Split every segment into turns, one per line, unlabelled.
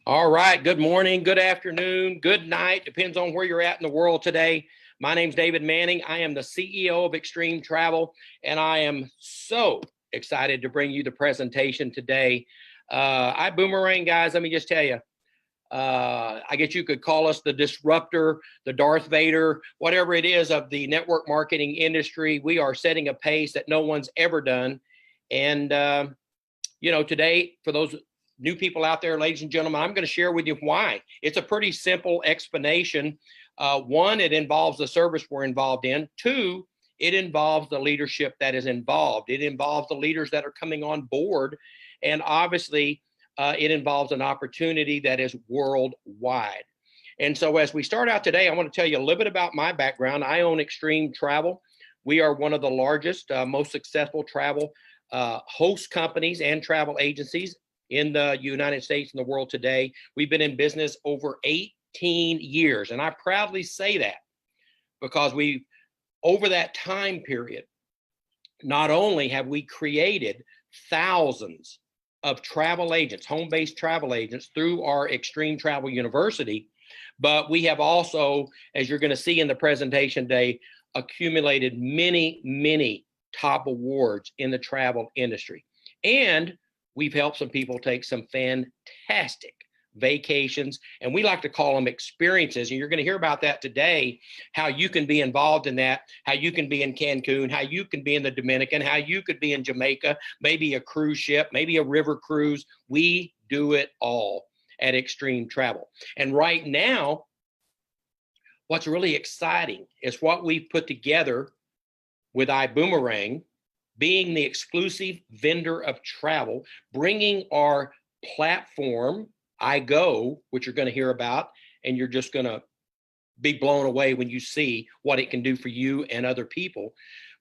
All right. Good morning, good afternoon, good night. Depends on where you're at in the world today. My name's David Manning. I am the CEO of Extreme Travel, and I am so excited to bring you the presentation today. iBoomerang, guys, let me just tell you, I guess you could call us the disruptor, the Darth Vader, whatever it is of the network marketing industry. We are setting a pace that no one's ever done. And, today, for those new people out there, ladies and gentlemen, I'm going to share with you why. It's a pretty simple explanation. One, it involves the service we're involved in. Two, it involves the leadership that is involved. It involves the leaders that are coming on board. And obviously, it involves an opportunity that is worldwide. And so as we start out today, I want to tell you a little bit about my background. I own Extreme Travel. We are one of the largest, most successful travel host companies and travel agencies in the United States and the world today. We've been in business over 18 years. And I proudly say that because over that time period, not only have we created thousands of travel agents, home-based travel agents through our Extreme Travel University, but we have also, as you're going to see in the presentation today, accumulated many, many top awards in the travel industry. And we've helped some people take some fantastic vacations, and we like to call them experiences. And you're going to hear about that today, how you can be involved in that, how you can be in Cancun, how you can be in the Dominican, how you could be in Jamaica, maybe a cruise ship, maybe a river cruise. We do it all at Extreme Travel. And right now, what's really exciting is what we've put together with iBoomerang, being the exclusive vendor of travel, bringing our platform, iGo, which you're going to hear about, and you're just going to be blown away when you see what it can do for you and other people,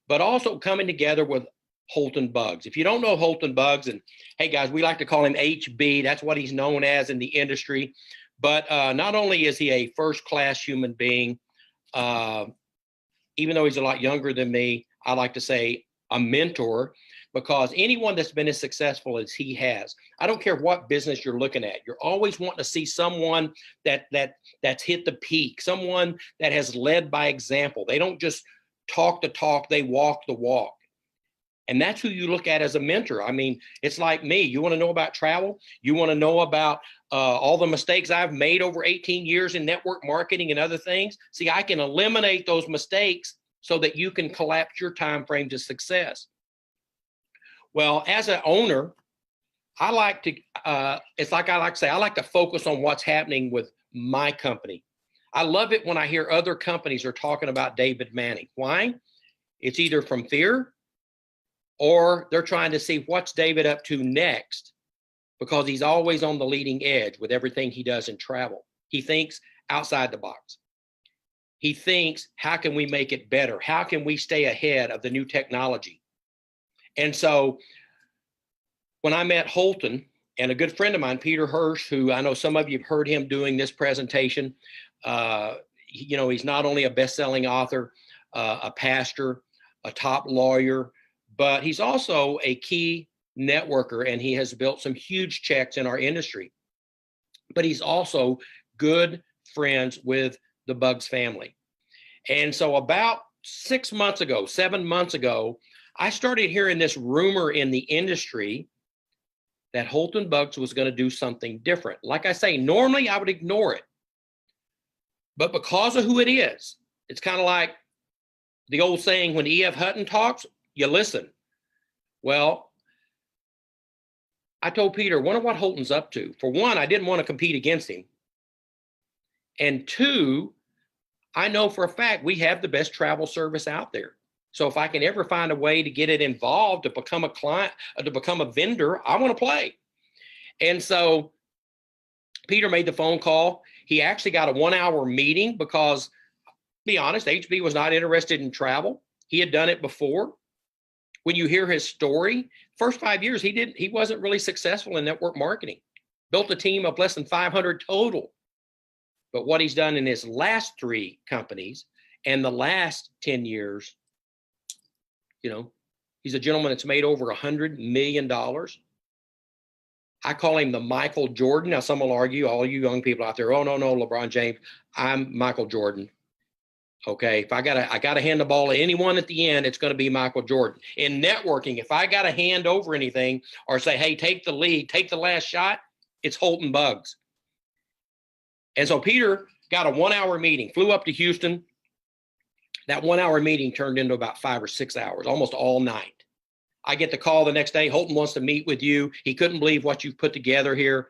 but also coming together with Holton Buggs. If you don't know Holton Buggs, and hey guys, we like to call him HB, that's what he's known as in the industry, but not only is he a first-class human being, even though he's a lot younger than me, I like to say a mentor, because anyone that's been as successful as he has, I don't care what business you're looking at, you're always wanting to see someone that's hit the peak, someone that has led by example. They don't just talk the talk, they walk the walk. And that's who you look at as a mentor. I mean, it's like me. You want to know about travel? You want to know about all the mistakes I've made over 18 years in network marketing and other things? See, I can eliminate those mistakes so that you can collapse your time frame to success. Well, as an owner, I like to, it's like I like to say, I like to focus on what's happening with my company. I love it when I hear other companies are talking about David Manning. Why? It's either from fear or they're trying to see what's David up to next, because he's always on the leading edge with everything he does in travel. He thinks outside the box. He thinks, how can we make it better? How can we stay ahead of the new technology? And so when I met Holton, and a good friend of mine, Peter Hirsch, who I know some of you have heard him doing this presentation, he's not only a best-selling author, a pastor, a top lawyer, but he's also a key networker, and he has built some huge checks in our industry. But he's also good friends with the Buggs family. And so about 7 months ago, I started hearing this rumor in the industry that Holton Buggs was going to do something different. Like I say, normally I would ignore it. But because of who it is, it's kind of like the old saying, when E.F. Hutton talks, you listen. Well, I told Peter, wonder what Holton's up to. For one, I didn't want to compete against him. And two, I know for a fact we have the best travel service out there. So if I can ever find a way to get it involved, to become a client, to become a vendor, I want to play. And so Peter made the phone call. He actually got a 1-hour meeting because, to be honest, HB was not interested in travel. He had done it before. When you hear his story, first 5 years, he wasn't really successful in network marketing. Built a team of less than 500 total. But what he's done in his last 3 companies and the last 10 years, he's a gentleman that's made over $100 million. I call him the Michael Jordan. Now, some will argue, all you young people out there, oh, no, LeBron James. I'm Michael Jordan. Okay, if I gotta hand the ball to anyone at the end, it's going to be Michael Jordan. In networking, if I got to hand over anything or say, hey, take the lead, take the last shot, it's Holton Buggs. And so Peter got a 1-hour meeting, flew up to Houston. That 1-hour meeting turned into about 5 or 6 hours, almost all night. I get the call the next day. Holton wants to meet with you. He couldn't believe what you've put together here.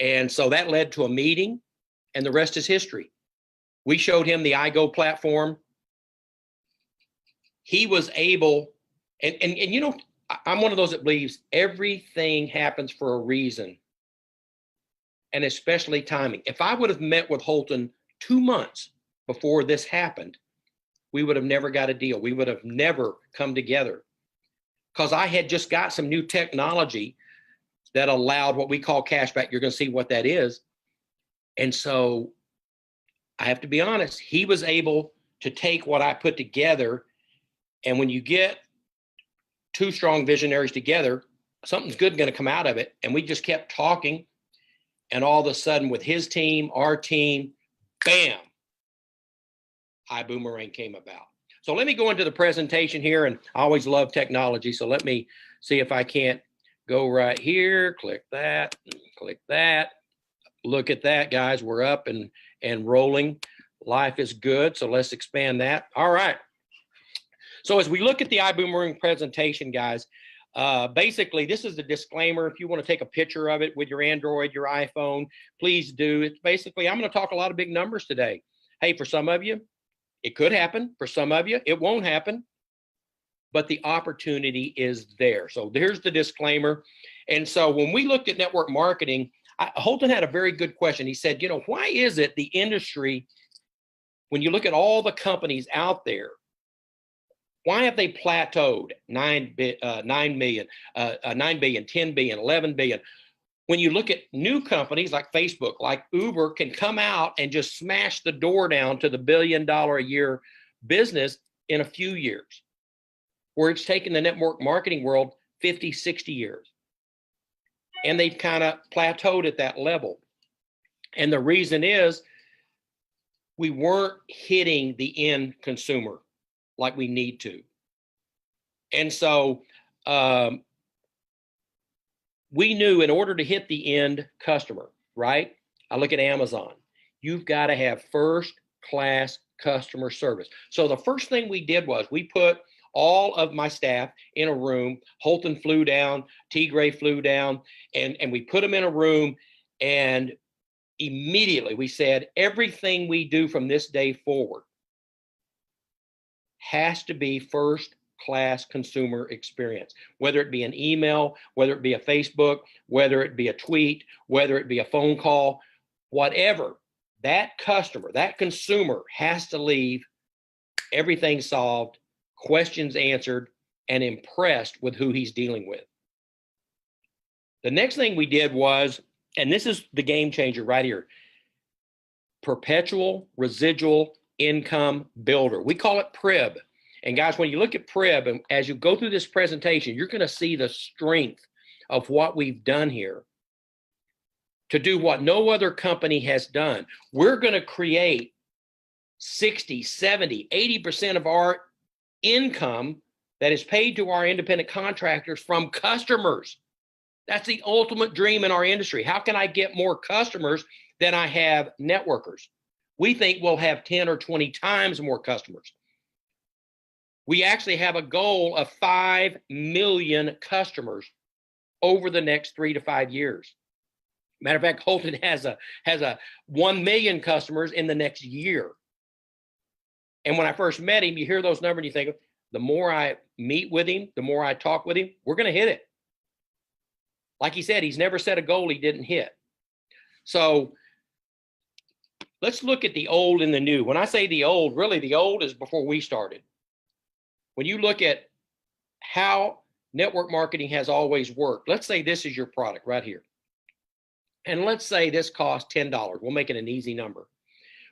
And so that led to a meeting, and the rest is history. We showed him the iGo platform. He was able, and you know, I'm one of those that believes everything happens for a reason, and especially timing. If I would have met with Holton 2 months before this happened, we would have never got a deal. We would have never come together, because I had just got some new technology that allowed what we call cashback. You're going to see what that is. And so I have to be honest, he was able to take what I put together. And when you get two strong visionaries together, something's good going to come out of it. And we just kept talking. And all of a sudden, with his team, our team, bam, iBoomerang came about. So let me go into the presentation here. And I always love technology. So let me see if I can't go right here. Click that. Look at that, guys. We're up and rolling. Life is good. So let's expand that. All right. So as we look at the iBoomerang presentation, guys, basically, this is the disclaimer. If you want to take a picture of it with your Android, your iPhone, please do. It's basically, I'm going to talk a lot of big numbers today. Hey, for some of you, it could happen. For some of you, it won't happen. But the opportunity is there. So there's the disclaimer. And so when we looked at network marketing, Holton had a very good question. He said, you know, why is it the industry, when you look at all the companies out there, why have they plateaued 9 billion, 10 billion, 11 billion? When you look at new companies like Facebook, like Uber, can come out and just smash the door down to the $1 billion a year business in a few years, where it's taken the network marketing world 50, 60 years. And they've kind of plateaued at that level. And the reason is we weren't hitting the end consumer like we need to. And so we knew in order to hit the end customer, right? I look at Amazon. You've got to have first-class customer service. So the first thing we did was we put all of my staff in a room. Holton flew down, T. Gray flew down, and we put them in a room, and immediately we said, everything we do from this day forward has to be first-class consumer experience, whether it be an email, whether it be a Facebook, whether it be a tweet, whether it be a phone call, whatever. That customer, that consumer has to leave everything solved, questions answered, and impressed with who he's dealing with. The next thing we did was, and this is the game changer right here, Perpetual Residual Income Builder. We call it PRIB. And guys, when you look at PRIB, and as you go through this presentation, you're going to see the strength of what we've done here to do what no other company has done. We're going to create 60, 70, 80% of our income that is paid to our independent contractors from customers. That's the ultimate dream in our industry. How can I get more customers than I have networkers? We think we'll have 10 or 20 times more customers. We actually have a goal of 5 million customers over the next 3 to 5 years. Matter of fact, Holton has a 1 million customers in the next year. And when I first met him, you hear those numbers and you think, the more I meet with him, the more I talk with him, we're going to hit it. Like he said, he's never set a goal he didn't hit. So let's look at the old and the new. When I say the old, really the old is before we started. When you look at how network marketing has always worked, let's say this is your product right here. And let's say this costs $10. We'll make it an easy number.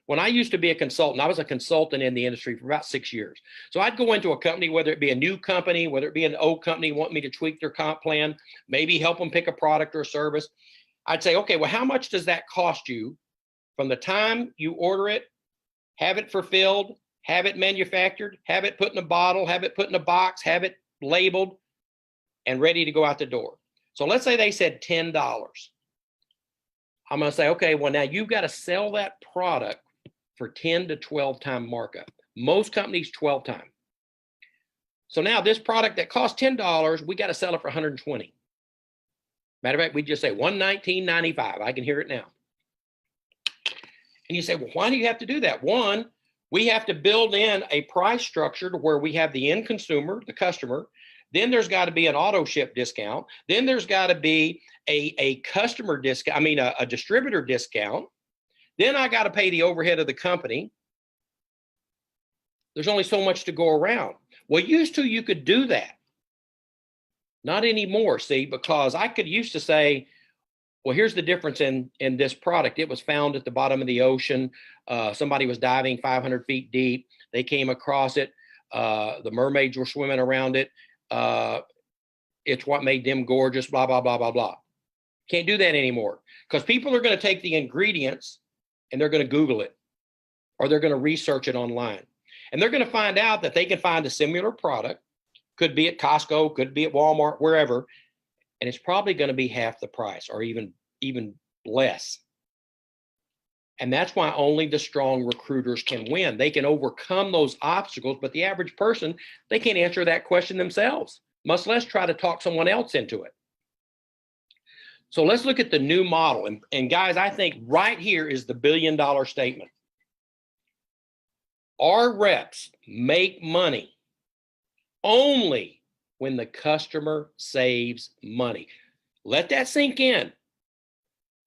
When I used to be a consultant, I was a consultant in the industry for about 6 years. So I'd go into a company, whether it be a new company, whether it be an old company, want me to tweak their comp plan, maybe help them pick a product or a service. I'd say, okay, well, how much does that cost you from the time you order it, have it fulfilled, have it manufactured, have it put in a bottle, have it put in a box, have it labeled, and ready to go out the door? So let's say they said $10. I'm going to say, okay, well, now you've got to sell that product for 10 to 12 time markup. Most companies 12 time. So now this product that costs $10, we got to sell it for 120. Matter of fact, we just say $119.95. I can hear it now. And you say, well, why do you have to do that? One, we have to build in a price structure to where we have the end consumer, the customer. Then there's got to be an auto ship discount. Then there's got to be a customer discount, a distributor discount. Then I got to pay the overhead of the company. There's only so much to go around. Well, used to, you could do that. Not anymore, see, because I could used to say, well, here's the difference in this product. It was found at the bottom of the ocean. Somebody was diving 500 feet deep. They came across it. The mermaids were swimming around it. It's what made them gorgeous, blah, blah, blah, blah, blah. Can't do that anymore because people are going to take the ingredients and they're going to Google it or they're going to research it online. And they're going to find out that they can find a similar product, could be at Costco, could be at Walmart, wherever, and it's probably going to be half the price or even less. And that's why only the strong recruiters can win. They can overcome those obstacles, but the average person, they can't answer that question themselves, much less try to talk someone else into it. So let's look at the new model. And guys, I think right here is the billion-dollar statement. Our reps make money only when the customer saves money. Let that sink in.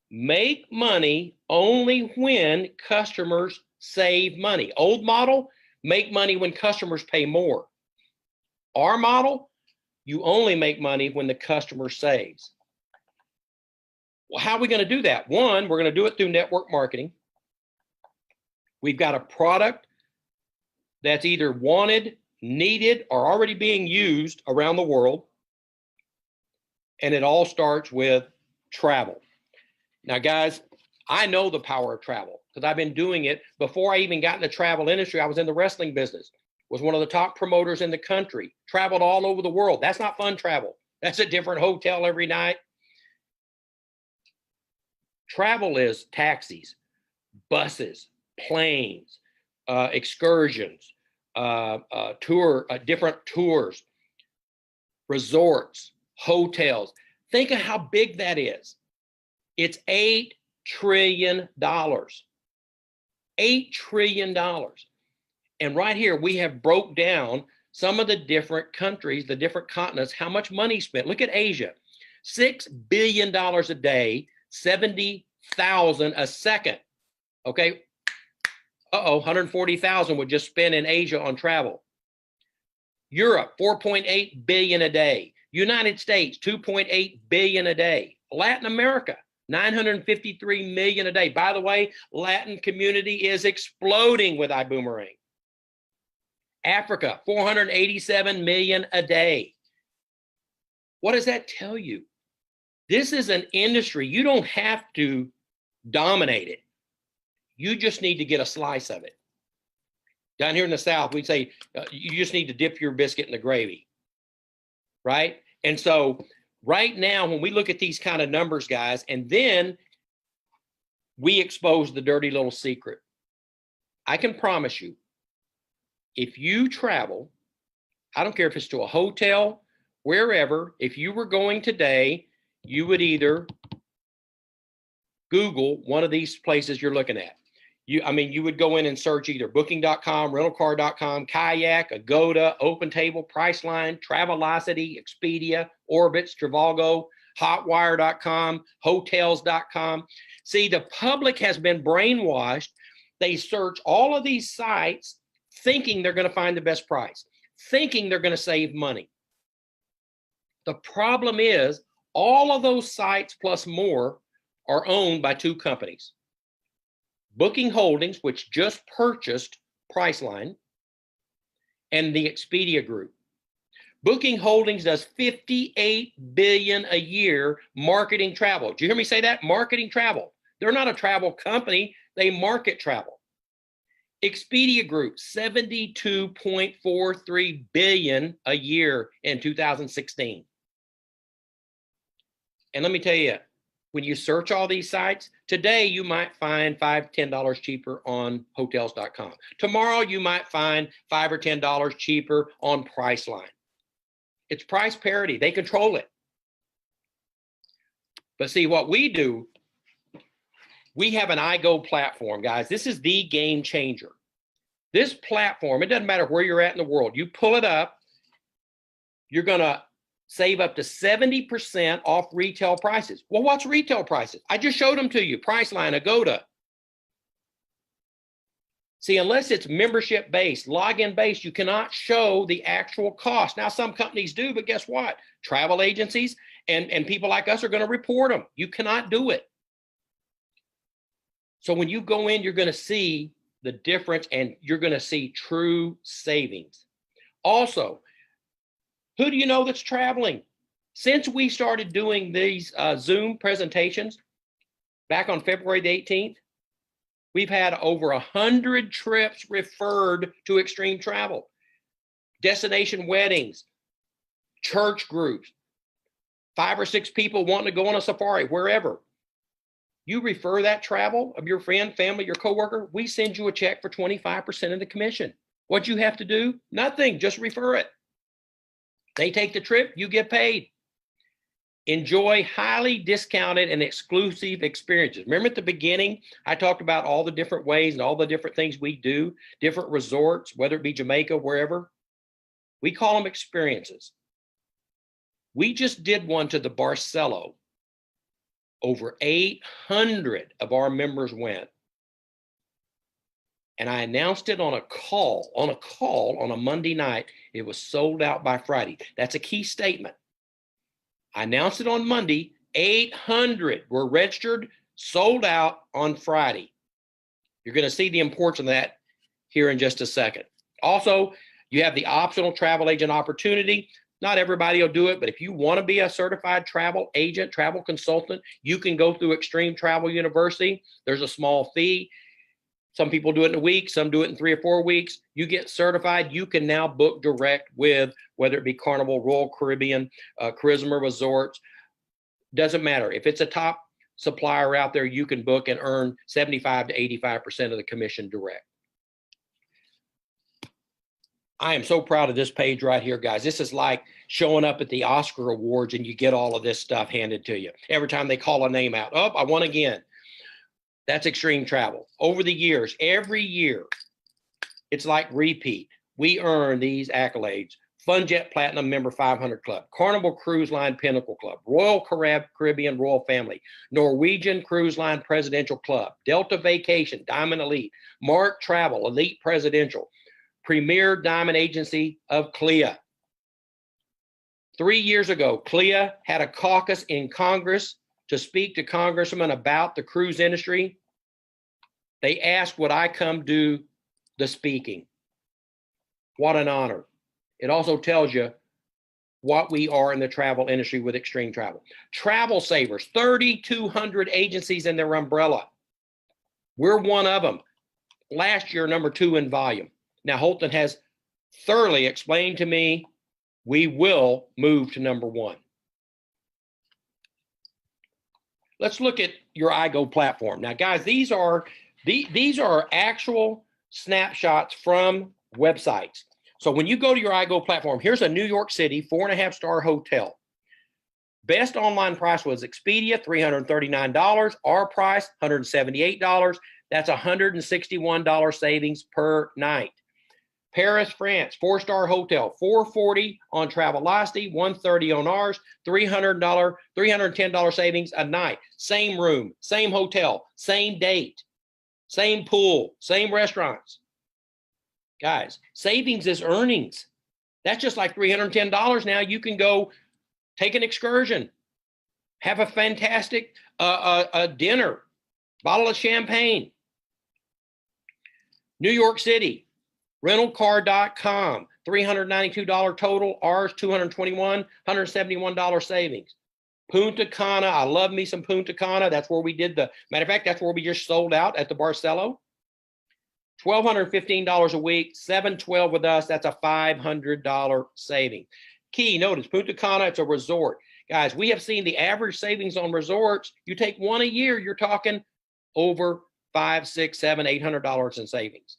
Make money only when customers save money. Old model, make money when customers pay more. Our model, you only make money when the customer saves. Well, how are we going to do that? One, we're going to do it through network marketing. We've got a product that's either wanted, needed, or already being used around the world. And it all starts with travel. Now, guys, I know the power of travel because I've been doing it before I even got in the travel industry. I was in the wrestling business, was one of the top promoters in the country, traveled all over the world. That's not fun travel. That's a different hotel every night. Travel is taxis, buses, planes, excursions, different tours, resorts, hotels. Think of how big that is. It's $8 trillion. $8 trillion. And right here, we have broke down some of the different countries, the different continents, how much money spent. Look at Asia, $6 billion a day, 70,000 a second. Okay. 140,000 would just spend in Asia on travel. Europe, 4.8 billion a day. United States, 2.8 billion a day. Latin America, 953 million a day. By the way, Latin community is exploding with iBoomerang. Africa, 487 million a day. What does that tell you? This is an industry. You don't have to dominate it. You just need to get a slice of it. Down here in the South, we'd say you just need to dip your biscuit in the gravy, right? And so right now, when we look at these kind of numbers, guys, and then we expose the dirty little secret, I can promise you, if you travel, I don't care if it's to a hotel, wherever, if you were going today, you would either Google one of these places you're looking at. You would go in and search either booking.com, rentalcar.com, Kayak, Agoda, OpenTable, Priceline, Travelocity, Expedia, Orbitz, Trivago, Hotwire.com, Hotels.com. See, the public has been brainwashed. They search all of these sites thinking they're going to find the best price, thinking they're going to save money. The problem is all of those sites plus more are owned by two companies. Booking Holdings, which just purchased Priceline, and the Expedia Group. Booking Holdings does $58 billion a year marketing travel. Did you hear me say that? Marketing travel. They're not a travel company. They market travel. Expedia Group, $72.43 billion a year in 2016. And let me tell you, when you search all these sites, today you might find $5, $10 cheaper on hotels.com. Tomorrow you might find $5 or $10 cheaper on Priceline. It's price parity. They control it. But see, what we do, we have an iGo platform, guys. This is the game changer. This platform, it doesn't matter where you're at in the world. You pull it up, you're going to save up to 70% off retail prices. Well, what's retail prices? I just showed them to you. Priceline, Agoda. See, unless it's membership based, login based, you cannot show the actual cost. Now, some companies do, but guess what? Travel agencies and people like us are going to report them. You cannot do it. So when you go in, you're going to see the difference and you're going to see true savings. Also, who do you know that's traveling? Since we started doing these Zoom presentations back on February the 18th, we've had over 100 trips referred to Extreme Travel, destination weddings, church groups, 5 or 6 people wanting to go on a safari, wherever. You refer that travel of your friend, family, your coworker, we send you a check for 25% of the commission. What you have to do? Nothing, just refer it. They take the trip, you get paid. Enjoy highly discounted and exclusive experiences. Remember at the beginning, I talked about all the different ways and all the different things we do, different resorts, whether it be Jamaica, wherever. We call them experiences. We just did one to the Barcelo. Over 800 of our members went. And I announced it on a call on a Monday night. It was sold out by Friday. That's a key statement. I announced it on Monday. 800 were registered, sold out on Friday. You're going to see the importance of that here in just a second. Also, you have the optional travel agent opportunity. Not everybody will do it, but if you want to be a certified travel agent, travel consultant, you can go through Extreme Travel University. There's a small fee. Some people do it in a week, some do it in 3 or 4 weeks. You get certified, you can now book direct with, whether it be Carnival, Royal Caribbean, Charisma Resorts. Doesn't matter. If it's a top supplier out there, you can book and earn 75 to 85% of the commission direct. I am so proud of this page right here, guys. This is like showing up at the Oscar Awards and you get all of this stuff handed to you. Every time they call a name out, oh, I won again. That's Extreme Travel. Over the years, every year, it's like repeat. We earn these accolades. FunJet Platinum Member 500 Club, Carnival Cruise Line Pinnacle Club, Royal Caribbean Royal Family, Norwegian Cruise Line Presidential Club, Delta Vacation, Diamond Elite, Mark Travel, Elite Presidential, Premier Diamond Agency of CLIA. 3 years ago, CLIA had a caucus in Congress to speak to congressmen about the cruise industry. They asked, would I come do the speaking? What an honor. It also tells you what we are in the travel industry with Extreme Travel. Travel Savers, 3,200 agencies in their umbrella. We're one of them. Last year, number 2 in volume. Now, Holton has thoroughly explained to me, we will move to number 1. Let's look at your iGo platform. Now, guys, these are actual snapshots from websites. So when you go to your iGo platform, here's a New York City 4.5-star hotel. Best online price was Expedia, $339. Our price, $178. That's $161 savings per night. Paris, France, 4-star hotel, $440 on Travelocity, $130 on ours, $310 savings a night. Same room, same hotel, same date, same pool, same restaurants. Guys, savings is earnings. That's just like $310 now. You can go take an excursion, have a fantastic dinner, bottle of champagne. New York City, rentalcar.com, $392 total, ours $221, $171 savings. Punta Cana, I love me some Punta Cana. That's where we did the, matter of fact, that's where we just sold out at the Barcelo. $1,215 a week, $712 with us. That's a $500 saving. Key, notice Punta Cana, it's a resort. Guys, we have seen the average savings on resorts. You take one a year, you're talking over $500, $600, $700, $800 in savings.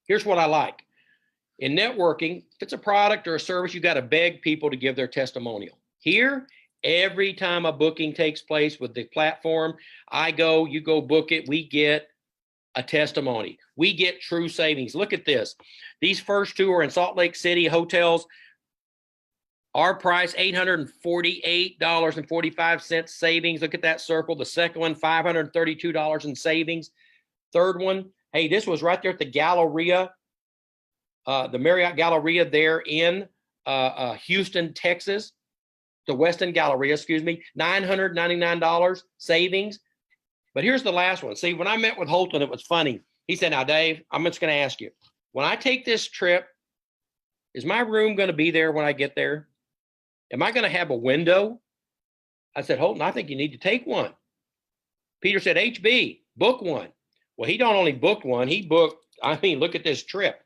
Here's what I like. In networking, if it's a product or a service, you got to beg people to give their testimonial. Here, every time a booking takes place with the platform, I go, you go book it, we get a testimony. We get true savings. Look at this. These first two are in Salt Lake City hotels. Our price, $848.45 savings. Look at that circle. The second one, $532 in savings. Third one, hey, this was right there at the Galleria, the Marriott Galleria there in Houston, Texas. The Westin Galleria, excuse me, $999 savings. But here's the last one. See, when I met with Holton, it was funny. He said, now, Dave, I'm just going to ask you, when I take this trip, is my room going to be there when I get there? Am I going to have a window? I said, Holton, I think you need to take one. Peter said, HB, book one. Well, he don't only booked one, he booked, I mean, look at this trip.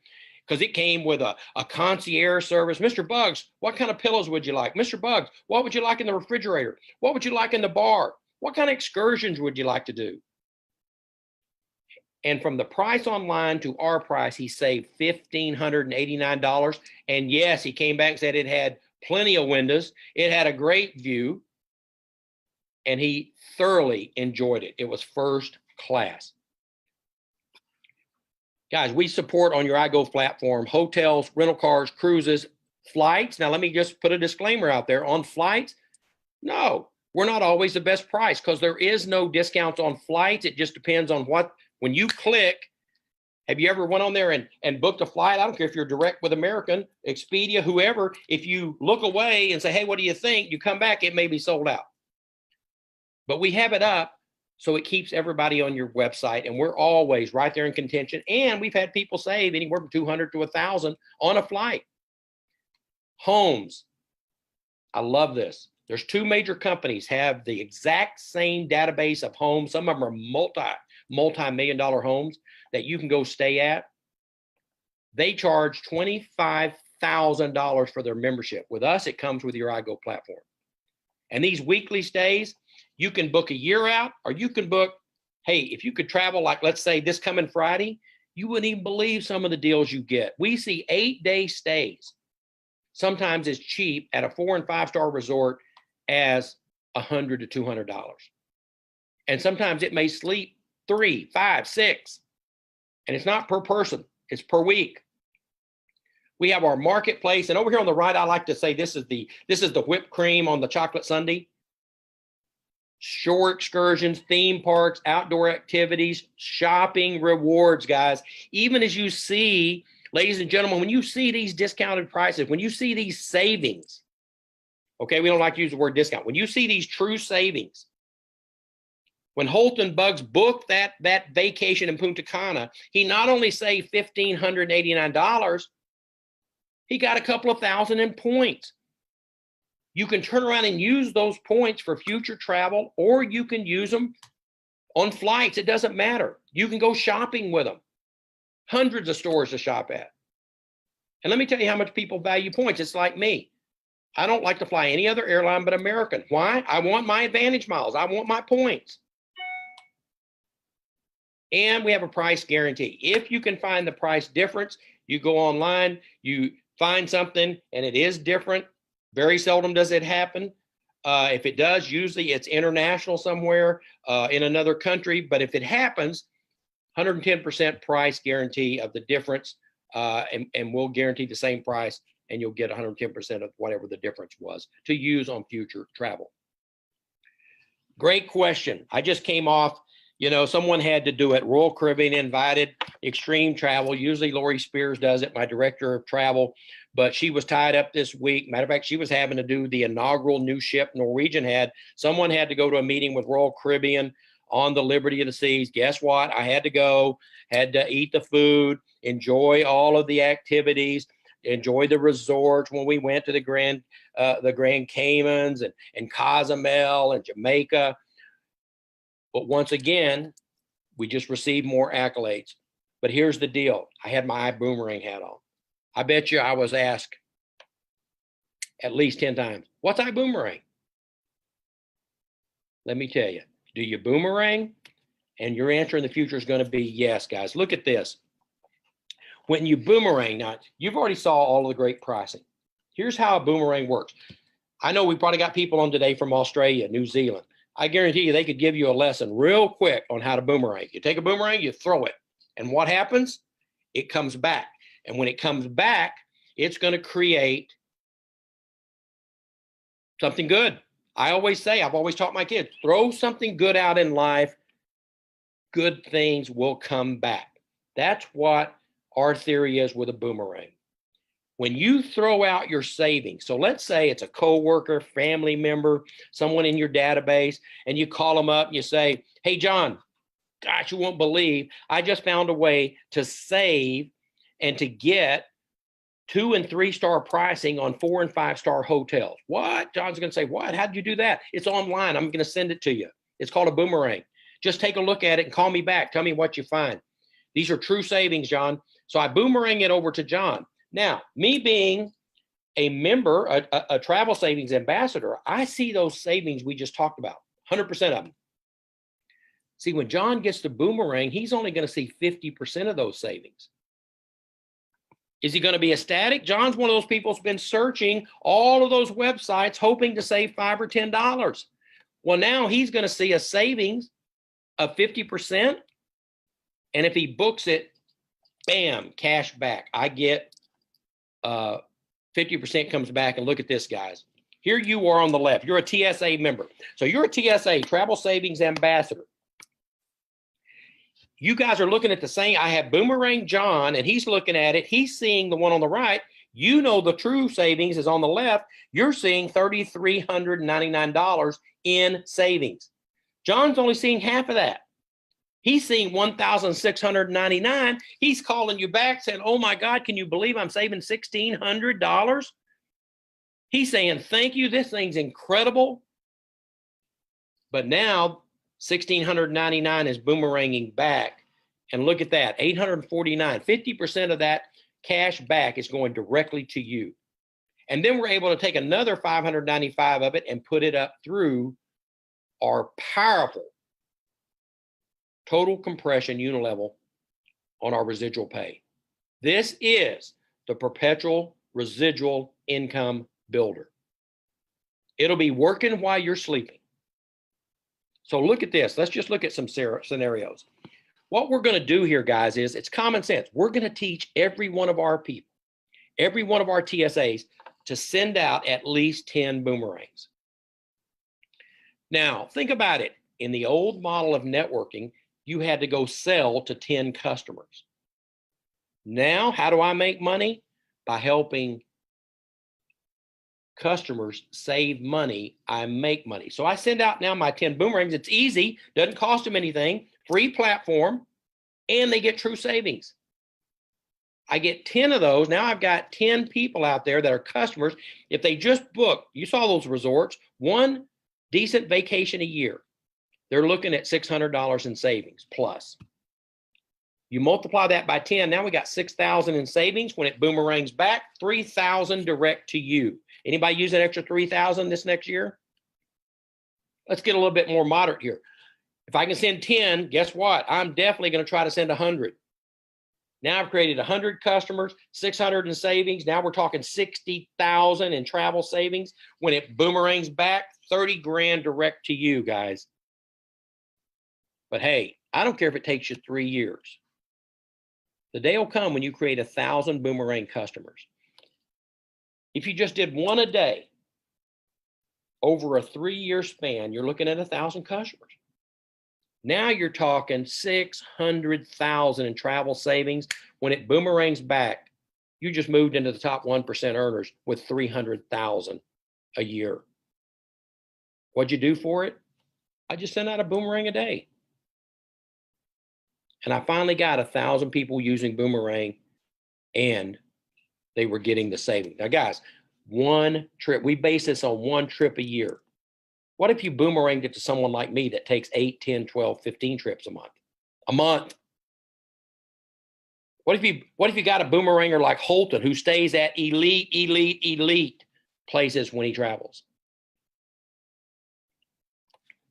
Because it came with a concierge service. Mr. Buggs, what kind of pillows would you like? Mr. Buggs, what would you like in the refrigerator? What would you like in the bar? What kind of excursions would you like to do? And from the price online to our price, he saved $1,589. And yes, he came back and said it had plenty of windows. It had a great view. And he thoroughly enjoyed it. It was first class. Guys, we support on your iGo platform, hotels, rental cars, cruises, flights. Now, let me just put a disclaimer out there. On flights, no, we're not always the best price because there is no discounts on flights. It just depends on what, when you click, have you ever went on there and booked a flight? I don't care if you're direct with American, Expedia, whoever. If you look away and say, hey, what do you think? You come back, it may be sold out. But we have it up. So it keeps everybody on your website, and we're always right there in contention. And we've had people save anywhere from $200 to $1,000 on a flight. Homes. I love this. There's two major companies have the exact same database of homes. Some of them are multi-million-dollar homes that you can go stay at. They charge $25,000 for their membership. With us, it comes with your iGo platform. And these weekly stays, you can book a year out, or you can book, hey, if you could travel, like let's say this coming Friday, you wouldn't even believe some of the deals you get. We see 8-day stays, sometimes as cheap at a 4- and 5-star resort as $100 to $200. And sometimes it may sleep 3, 5, 6. And it's not per person, it's per week. We have our marketplace, and over here on the right, I like to say this is the whipped cream on the chocolate sundae. Shore excursions, theme parks, outdoor activities, shopping rewards, guys. Even as you see, ladies and gentlemen, when you see these discounted prices, when you see these savings, okay, we don't like to use the word discount. When you see these true savings, when Holton Buggs booked that vacation in Punta Cana, he not only saved $1,589, he got a couple of thousand in points. You can turn around and use those points for future travel, or you can use them on flights. It doesn't matter. You can go shopping with them. Hundreds of stores to shop at. And let me tell you how much people value points. It's like me. I don't like to fly any other airline but American. Why? I want my advantage miles. I want my points. And we have a price guarantee. If you can find the price difference, you go online, you find something, and it is different. Very seldom does it happen. If it does, usually it's international somewhere in another country. But if it happens, 110% price guarantee of the difference, and we'll guarantee the same price, and you'll get 110% of whatever the difference was to use on future travel. Great question. I just came off, someone had to do it. Royal Caribbean invited Extreme Travel. Usually Lori Spears does it, my director of travel. But she was tied up this week. Matter of fact, she was having to do the inaugural new ship Norwegian had. Someone had to go to a meeting with Royal Caribbean on the Liberty of the Seas. Guess what? I had to go, had to eat the food, enjoy all of the activities, enjoy the resorts when we went to the Grand Caymans and Cozumel and Jamaica. But once again, we just received more accolades. But here's the deal. I had my iBoomerang hat on. I bet you I was asked at least 10 times, what's iBoomerang? Let me tell you, do you boomerang? And your answer in the future is going to be yes, guys. Look at this. When you boomerang, now you've already saw all of the great pricing. Here's how a boomerang works. I know we probably got people on today from Australia, New Zealand. I guarantee you they could give you a lesson real quick on how to boomerang. You take a boomerang, you throw it. And what happens? It comes back. And when it comes back, it's going to create something good. I always say, I've always taught my kids, throw something good out in life, good things will come back. That's what our theory is with a boomerang. When you throw out your savings, so let's say it's a coworker, family member, someone in your database, and you call them up and you say, hey, John, gosh, you won't believe, I just found a way to save and to get 2- and 3-star pricing on 4- and 5-star hotels. What? John's going to say, what? How did you do that? It's online. I'm going to send it to you. It's called a boomerang. Just take a look at it and call me back. Tell me what you find. These are true savings, John. So I boomerang it over to John. Now, me being a member, a travel savings ambassador, I see those savings we just talked about, 100% of them. See, when John gets the boomerang, he's only going to see 50% of those savings. Is he going to be ecstatic? John's one of those people who's been searching all of those websites hoping to save $5 or $10. Well, now he's going to see a savings of 50%. And if he books it, bam, cash back. I get 50% comes back. And look at this, guys. Here you are on the left. You're a TSA member. So you're a TSA, Travel Savings Ambassador. You guys are looking at the same. I have Boomerang John, and he's looking at it. He's seeing the one on the right. You know the true savings is on the left. You're seeing $3,399 in savings. John's only seeing half of that. He's seeing $1,699. He's calling you back saying, oh my God, can you believe I'm saving $1,600? He's saying, thank you. This thing's incredible. But now $1,699 is boomeranging back. And look at that, $849. 50% of that cash back is going directly to you. And then we're able to take another $595 of it and put it up through our powerful total compression unilevel on our residual pay. This is the Perpetual Residual Income Builder. It'll be working while you're sleeping. So look at this. Let's just look at some scenarios. What we're going to do here, guys, is it's common sense. We're going to teach every one of our people, every one of our TSAs to send out at least 10 boomerangs. Now, think about it. In the old model of networking, you had to go sell to 10 customers. Now, how do I make money? By helping customers save money, I make money. So I send out now my 10 boomerangs. It's easy, doesn't cost them anything, free platform, and they get true savings. I get 10 of those. Now I've got 10 people out there that are customers. If they just book, you saw those resorts, one decent vacation a year, they're looking at $600 in savings plus. You multiply that by 10, now we got 6,000 in savings. When it boomerangs back, 3,000 direct to you. Anybody use that extra 3,000 this next year? Let's get a little bit more moderate here. If I can send 10, guess what? I'm definitely going to try to send 100. Now I've created 100 customers, 600 in savings. Now we're talking 60,000 in travel savings. When it boomerangs back, 30 grand direct to you, guys. But hey, I don't care if it takes you 3 years. The day will come when you create 1,000 boomerang customers. If you just did one a day, over a 3-year span, you're looking at 1,000 customers. Now you're talking 600,000 in travel savings. When it boomerangs back, you just moved into the top 1% earners with 300,000 a year. What'd you do for it? I just sent out a boomerang a day. And I finally got 1,000 people using Boomerang, and they were getting the savings. Now, guys, one trip, we base this on one trip a year. What if you boomeranged it to someone like me that takes 8, 10, 12, 15 trips a month? A month. What if you got a boomeranger like Holton who stays at elite places when he travels?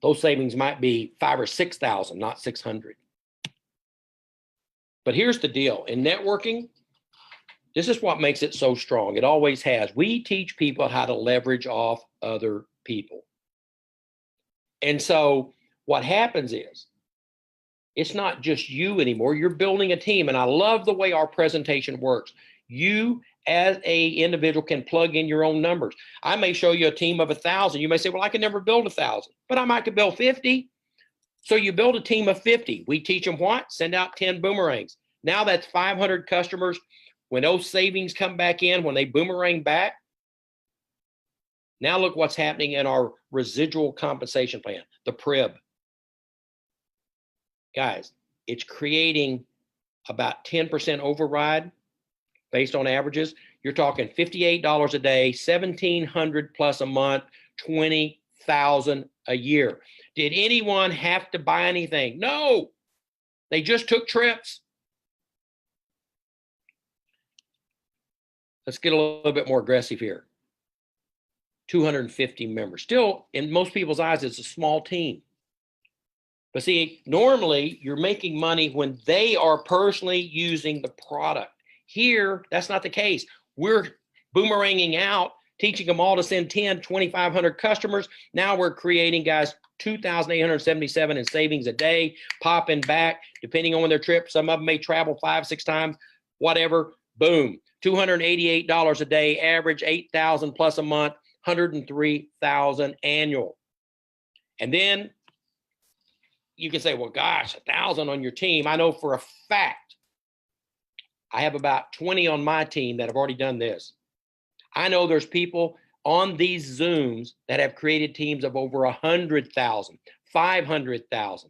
Those savings might be 5,000 or 6,000, not 600. But here's the deal. In networking, this is what makes it so strong. It always has. We teach people how to leverage off other people. And so what happens is, it's not just you anymore. You're building a team. And I love the way our presentation works. You as a individual can plug in your own numbers. I may show you a team of 1,000. You may say, well, I can never build 1,000, but I might could build 50. So you build a team of 50. We teach them what? Send out 10 boomerangs. Now that's 500 customers. When those savings come back in, when they boomerang back, now look what's happening in our residual compensation plan, the PRIB. Guys, it's creating about 10% override based on averages. You're talking $58 a day, $1,700 plus a month, $20,000 a year. Did anyone have to buy anything? No, they just took trips. Let's get a little bit more aggressive here. 250 members. Still, in most people's eyes, it's a small team. But see, normally you're making money when they are personally using the product. Here, that's not the case. We're boomeranging out, teaching them all to send 10, 2,500 customers. Now we're creating, guys, 2,877 in savings a day, popping back, depending on their trip. Some of them may travel 5, 6 times, whatever. Boom. $288 a day, average 8,000 plus a month, 103,000 annual. And then you can say, well, gosh, 1,000 on your team. I know for a fact, I have about 20 on my team that have already done this. I know there's people on these Zooms that have created teams of over 100,000, 500,000.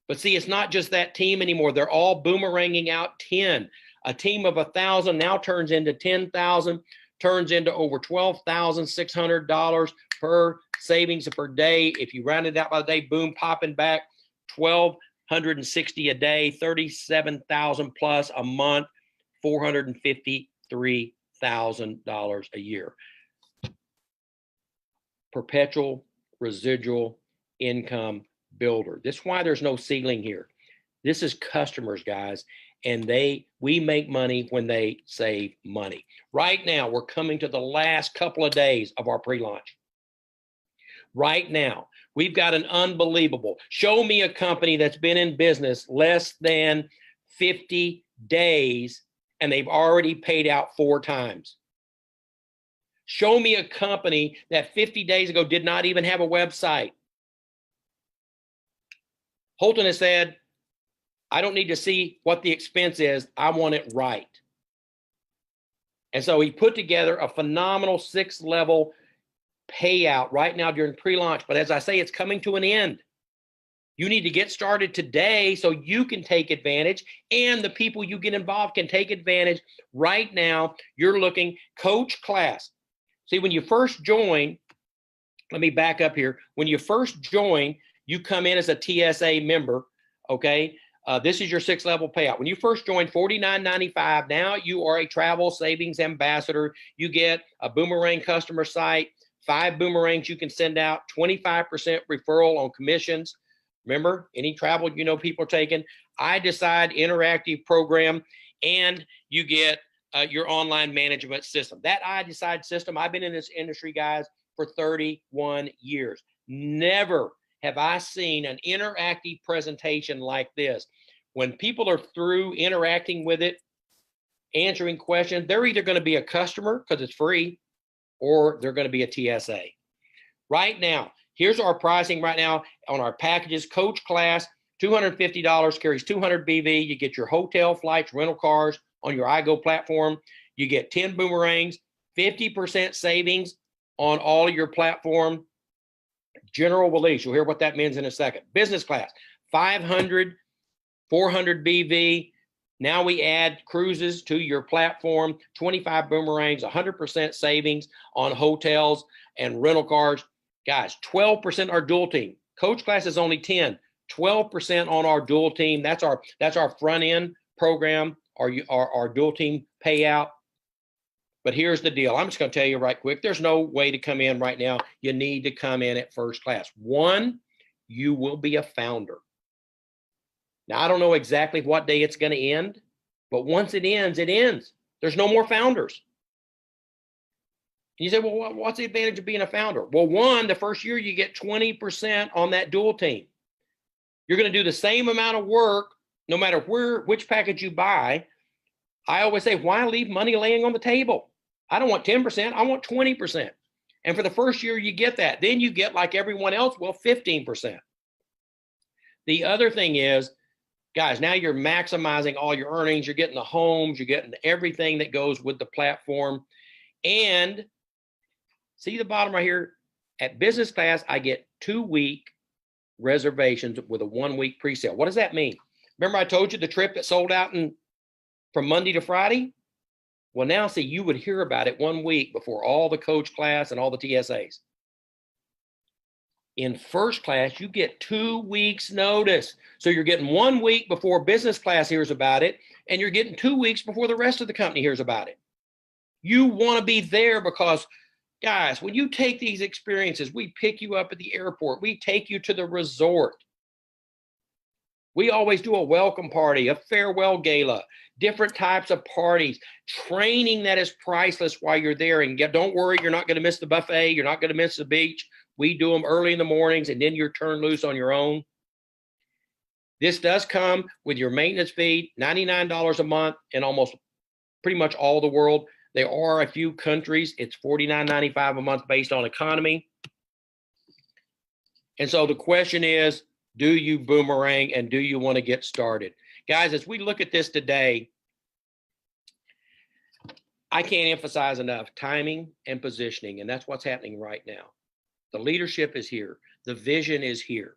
But see, it's not just that team anymore. They're all boomeranging out 10. A team of 1,000 now turns into 10,000, turns into over $12,600 per savings per day. If you round it out by the day, boom, popping back, 1,260 a day, 37,000 plus a month, $453,000 a year. Perpetual residual income builder. This is why there's no ceiling here. This is customers, guys, and we make money when they save money. Right now, we're coming to the last couple of days of our pre-launch. Right now, we've got an unbelievable, show me a company that's been in business less than 50 days and they've already paid out 4 times. Show me a company that 50 days ago did not even have a website. Holton has said, I don't need to see what the expense is. I want it right. And so he put together a phenomenal 6-level payout right now during pre-launch. But as I say, it's coming to an end. You need to get started today so you can take advantage and the people you get involved can take advantage. Right now, you're looking coach class. See, when you first join, let me back up here. When you first join, you come in as a TSA member, okay? This is your 6-level payout. When you first join, $49.95. Now you are a travel savings ambassador. You get a Boomerang customer site, 5 boomerangs you can send out, 25% referral on commissions. Remember, any travel you know people are taking, iDecide interactive program, and you get your online management system. That iDecide system, I've been in this industry, guys, for 31 years. Never have I seen an interactive presentation like this. When people are through interacting with it, answering questions, they're either going to be a customer because it's free, or they're going to be a TSA. Right now, here's our pricing right now on our packages. Coach class, $250, carries 200 BV. You get your hotel, flights, rental cars on your iGo platform. You get 10 boomerangs, 50% savings on all of your platform. General release, you'll hear what that means in a second. Business class, 500 400 BV. Now we add cruises to your platform, 25 boomerangs, 100% savings on hotels and rental cars. Guys, 12% our dual team. Coach class is only 10, 12% on our dual team. That's our front end program, our dual team payout. But here's the deal. I'm just going to tell you right quick. There's no way to come in right now. You need to come in at first class. One, you will be a founder. Now, I don't know exactly what day it's going to end, but once it ends, it ends. There's no more founders. You say, well, what's the advantage of being a founder? Well, one, the first year you get 20% on that dual team. You're going to do the same amount of work no matter which package you buy. I always say, why leave money laying on the table? I don't want 10%, I want 20%. And for the first year, you get that. Then you get, like everyone else, well, 15%. The other thing is, guys, now you're maximizing all your earnings. You're getting the homes, you're getting everything that goes with the platform. And see the bottom right here? At business class, I get 2-week reservations with a 1-week pre-sale. What does that mean? Remember I told you the trip that sold out from Monday to Friday? Well, now see, you would hear about it 1 week before all the coach class and all the TSAs. In first class, you get 2 weeks notice. So you're getting 1 week before business class hears about it, and you're getting 2 weeks before the rest of the company hears about it. You want to be there because, guys, when you take these experiences, we pick you up at the airport, we take you to the resort. We always do a welcome party, a farewell gala, different types of parties, training that is priceless while you're there. And don't worry, you're not going to miss the buffet. You're not going to miss the beach. We do them early in the mornings, and then you're turned loose on your own. This does come with your maintenance fee, $99 a month in almost pretty much all the world. There are a few countries, it's $49.95 a month based on economy. And so the question is, do you boomerang and do you want to get started? Guys, as we look at this today, I can't emphasize enough timing and positioning, and that's what's happening right now. The leadership is here. The vision is here.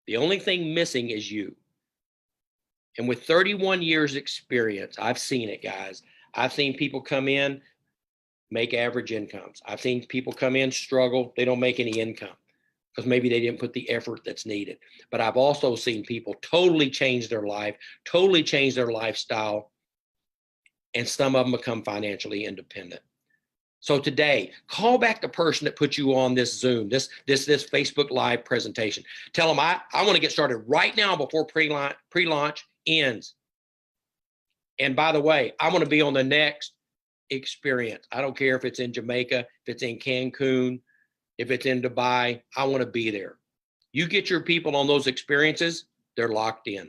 The only thing missing is you. And with 31 years experience, I've seen it, guys. I've seen people come in, make average incomes. I've seen people come in, struggle. They don't make any income because maybe they didn't put the effort that's needed. But I've also seen people totally change their life, totally change their lifestyle, and some of them become financially independent. So today, call back the person that put you on this Zoom, this Facebook Live presentation. Tell them, I want to get started right now before pre-launch ends. And by the way, I want to be on the next experience. I don't care if it's in Jamaica, if it's in Cancun, if it's in Dubai, I want to be there. You get your people on those experiences, they're locked in.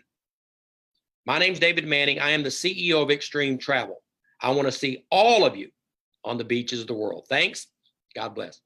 My name's David Manning. I am the CEO of Extreme Travel. I want to see all of you on the beaches of the world. Thanks. God bless.